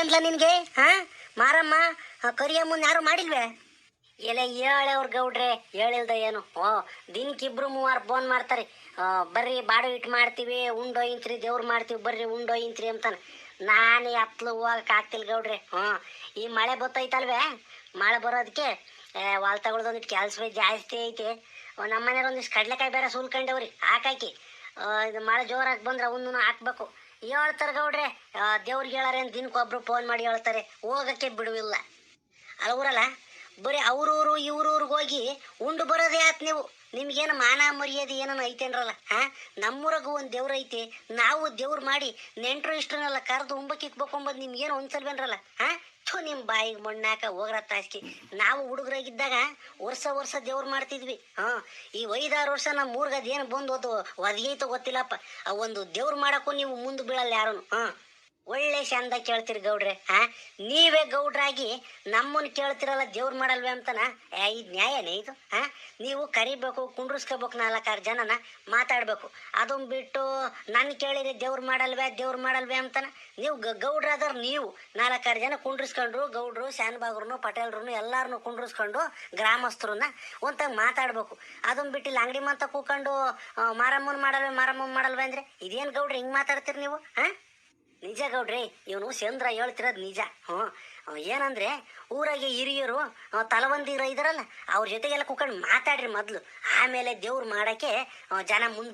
ಮಾಡಿಲ್ಲ ನಿನ್ಗೆ? ಮಾರಮ್ಮ ಕರಿಯಮ್ಮನ್ ಯಾರು ಮಾಡಿಲ್ವೇ? ಎಲ್ಲ ಹೇಳವ್ರ ಗೌಡ್ರೆ, ಹೇಳಿಲ್ದ ಏನು? ದಿನಕ್ಕಿಬ್ರು ಮೂವಾರು ಫೋನ್ ಮಾಡ್ತಾರೆ. ಬರ್ರಿ ಬಾಡು ಇಟ್ಟು ಮಾಡ್ತೀವಿ, ಉಂಡೊಯ್ಯಿಂತ್ರಿ, ದೇವ್ರು ಮಾಡ್ತೀವಿ, ಬರ್ರಿ ಉಂಡೊಯ್ಯಿಂತ್ರಿ ಅಂತಾನೆ. ನಾನೇ ಹತ್ಲು ಹೋಗಕ್ಕೆ ಆಗ್ತಿಲ್ಲ ಗೌಡ್ರೆ. ಈ ಮಳೆ ಬತ್ತೈತಲ್ವೇ, ಮಳೆ ಬರೋದಕ್ಕೆ ಹೊಲ್ ತಗೊಳ್ದೊಂದಿಟ್ಟು ಕೆಲಸವೇ ಜಾಸ್ತಿ ಐತೆ. ನಮ್ಮ ಮನೆಯವ್ರು ಒಂದಿಷ್ಟು ಕಡ್ಲೆಕಾಯಿ ಬೇರೆ ಸುಲ್ಕೊಂಡವ್ರಿ, ಹಾಕಾಕಿ. ಇದು ಮಳೆ ಜೋರಾಗಿ ಬಂದ್ರೆ ಅವನ್ನೂ ಹಾಕ್ಬೇಕು. ಹೇಳ್ತಾರೆ ಗೌಡ್ರೆ, ದೇವ್ರಿಗೆ ಹೇಳಾರೆ ಅಂತ ದಿನಕ್ಕೊಬ್ರು ಫೋನ್ ಮಾಡಿ ಹೇಳ್ತಾರೆ, ಹೋಗಕ್ಕೆ ಬಿಡುವಿಲ್ಲ. ಅಲ್ವರಲ್ಲ, ಬರೀ ಅವ್ರೂರು ಇವ್ರೂರ್ಗೆ ಹೋಗಿ ಉಂಡು ಬರೋದೇ ಆಯ್ತು ನೀವು. ನಿಮ್ಗೇನು ಮಾನ ಮರ್ಯಾದೆ ಏನೋ ಐತೇನ್ರಲ್ಲ? ನಮ್ಮೂರಾಗೂ ಒಂದು ದೇವ್ರು ಐತೆ, ನಾವು ದೇವ್ರು ಮಾಡಿ ನೆಂಟರು ಇಷ್ಟನ್ನೆಲ್ಲ ಕರೆದು ಉಂಬಕ್ಕಿಕ್ಬೇಕೊಂಬದು ನಿಮ್ಗೇನು ಅನ್ಸಲ್ವೇನ್ರಲ್ಲ? ನಿಮ್ಮ ಬಾಯಿಗೆ ಮಣ್ಣಾಕ ಹೋಗ್ರ ತಾಸ್ಕಿ. ನಾವು ಹುಡುಗರಾಗಿದ್ದಾಗ ವರ್ಷ ದೇವ್ರು ಮಾಡ್ತಿದ್ವಿ. ಈ 5-6 ವರ್ಷ ನಮ್ಮ ಊರ್ಗೆ ಅದೇನು ಬಂದು ಒದಗೈತೋ ಗೊತ್ತಿಲ್ಲಪ್ಪ. ಆ ಒಂದು ದೇವ್ರು ಮಾಡೋಕ್ಕೂ ನೀವು ಮುಂದೆ ಬೀಳಲ್ಲ ಯಾರು. ಒಳ್ಳೆ ಚಂದ ಕೇಳ್ತೀರಿ ಗೌಡ್ರೆ. ನೀವೇ ಗೌಡ್ರಾಗಿ ನಮ್ಮನ್ನು ಕೇಳ್ತಿರಲ್ಲ ದೇವ್ರು ಮಾಡಲ್ವೇ ಅಂತನ? ಇದು ನ್ಯಾಯನೇ ಇದು? ನೀವು ಕರಿಬೇಕು, ಕುಂಡ್ರಿಸ್ಕೋಬೇಕು, 4-6 ಜನನ ಮಾತಾಡ್ಬೇಕು. ಅದನ್ನ ಬಿಟ್ಟು ನನ್ನ ಕೇಳಿರಿ ದೇವ್ರು ಮಾಡಲ್ವೇ ಅಂತನ? ನೀವು ಗೌಡ್ರಾದ್ರೆ ನೀವು 4-6 ಜನ ಕುಂಡ್ರಿಸ್ಕೊಂಡ್ರು, ಗೌಡ್ರು, ಶಾನ್ಬಾಗ್ರು, ಪಟೇಲ್ರು ಎಲ್ಲಾರನ್ನು ಕುಂಡ್ರಿಸ್ಕೊಂಡು ಗ್ರಾಮಸ್ಥರನ್ನ ಒಂತಾಗ ಮಾತಾಡ್ಬೇಕು. ಅದನ್ನ ಬಿಟ್ಟು ಇಲ್ಲಿ ಅಂಗಡಿ ಮಂತ ಕೂಕೊಂಡು ಮಾರಮ್ಮನ್ ಮಾಡಲ್ವೇ ಅಂದ್ರೆ ಇದೇನು ಗೌಡ್ರಿ ಹಿಂಗೆ ಮಾತಾಡ್ತೀರಿ ನೀವು? ನಿಜ ಗೌಡ್ರಿ, ಇವನು ಚಂದ್ರ ಹೇಳ್ತಿರೋದು ನಿಜ. ಏನಂದ್ರೆ ಊರಾಗೆ ಹಿರಿಯರು ತಲವಂದಿರ ಇದಾರಲ್ಲ, ಅವ್ರ ಜೊತೆಗೆಲ್ಲ ಕೂತ್ಕೊಂಡು ಮಾತಾಡ್ರಿ ಮೊದಲು, ಆಮೇಲೆ ದೇವ್ರು ಮಾಡೋಕ್ಕೆ ಜನ ಮುಂದೆ